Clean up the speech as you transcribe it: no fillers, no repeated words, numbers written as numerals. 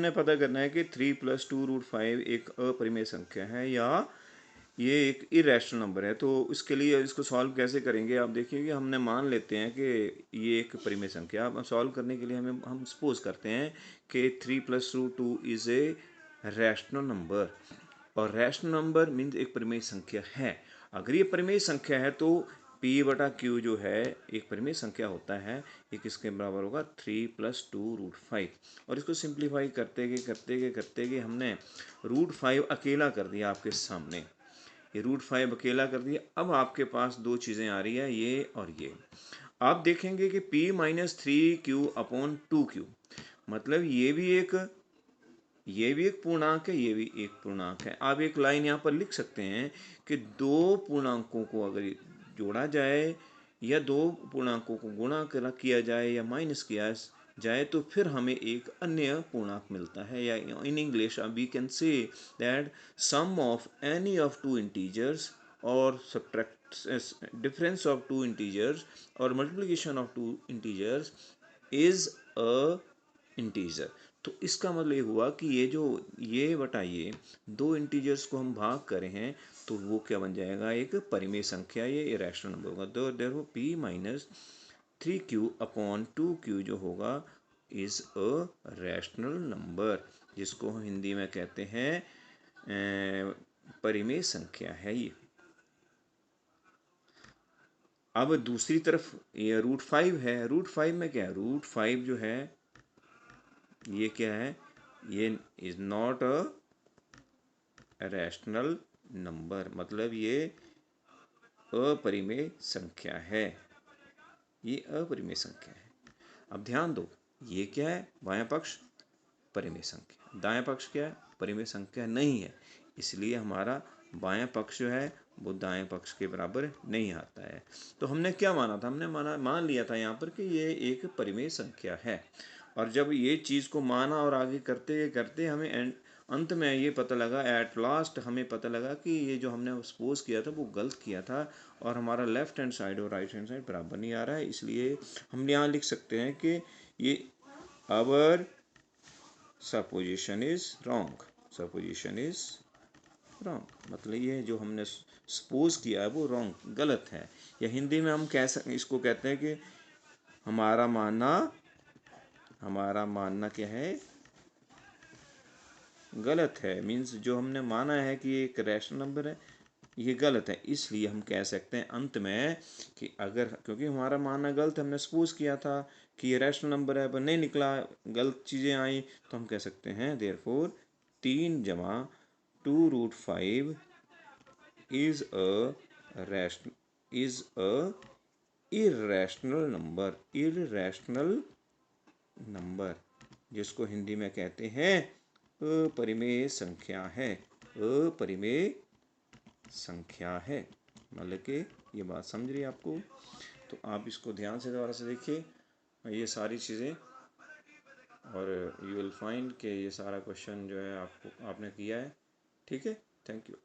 हमने पता करना है कि 3 + 2√5 एक अपरिमेय संख्या है या ये एक इरेशनल नंबर है। तो इसके लिए इसको सॉल्व कैसे करेंगे, आप देखिए कि हमने मान लेते हैं कि ये एक परिमेय संख्या। अब सॉल्व करने के लिए हम सपोज करते हैं कि 3 + √2 इज़ ए रैशनल नंबर, और रैशनल नंबर मीन्स एक परिमेय संख्या है। अगर ये परिमेय संख्या है तो P/Q जो है एक परिमेय संख्या होता है, एक इसके बराबर होगा 3 + 2√5। और इसको सिंप्लीफाई करते गए हमने √5 अकेला कर दिया आपके सामने, ये √5 अकेला कर दिया। अब आपके पास दो चीज़ें आ रही है, ये और ये। आप देखेंगे कि P-3Q/2Q, मतलब ये भी एक पूर्णांक है, ये भी एक पूर्णांक है। आप एक लाइन यहाँ पर लिख सकते हैं कि दो पूर्णांकों को अगर जोड़ा जाए या दो पूर्णांकों को गुणा किया जाए या माइनस किया जाए तो फिर हमें एक अन्य पूर्णांक मिलता है। या in English we can say that sum of any of two integers और subtract difference of two integers और multiplication of two integers is a integer. तो इसका मतलब ये हुआ कि ये बटा ये दो इंटीजर्स को हम भाग कर रहे हैं तो वो क्या बन जाएगा, एक परिमेय संख्या, ये इरेशनल नंबर होगा। तो देखो P-3Q/2Q जो होगा इज अ रैशनल नंबर, जिसको हम हिंदी में कहते हैं परिमेय संख्या है ये। अब दूसरी तरफ ये √5 है, √5 में क्या है, √5 जो है ये क्या है, ये is not a rational number, मतलब ये अपरिमेय संख्या है, ये अपरिमेय संख्या है। अब ध्यान दो, ये क्या है, बायां पक्ष परिमेय संख्या, दायां पक्ष क्या है, परिमेय संख्या नहीं है, इसलिए हमारा बायां पक्ष जो है वो दाएं पक्ष के बराबर नहीं आता है। तो हमने क्या माना था, हमने मान लिया था यहाँ पर कि ये एक परिमेय संख्या है। और जब ये चीज़ को माना और आगे करते करते हमें अंत में ये पता लगा, एट लास्ट हमें पता लगा कि ये जो हमने सपोज किया था वो गलत किया था और हमारा लेफ्ट हैंड साइड और राइट हैंड साइड बराबर नहीं आ रहा है। इसलिए हम यहाँ लिख सकते हैं कि ये our supposition is wrong, supposition is wrong, मतलब ये जो हमने सपोज किया है वो रॉन्ग, गलत है। या हिंदी में हम इसको कहते हैं कि हमारा मानना क्या है, गलत है। मीन्स जो हमने माना है कि एक रैशनल नंबर है ये गलत है। इसलिए हम कह सकते हैं अंत में कि अगर, क्योंकि हमारा मानना गलत है, हमने सपोज किया था कि ये रैशनल नंबर है पर नहीं निकला, गलत चीज़ें आई, तो हम कह सकते हैं therefore 3 + 2√5 is a irrational number, जिसको हिंदी में कहते हैं अपरिमेय संख्या है, अपरिमेय संख्या है। मतलब कि ये बात समझ रही है आपको। तो आप इसको ध्यान से दोबारा से देखिए ये सारी चीज़ें, और यू विल फाइंड कि ये सारा क्वेश्चन जो है आपने किया है। ठीक है, थैंक यू।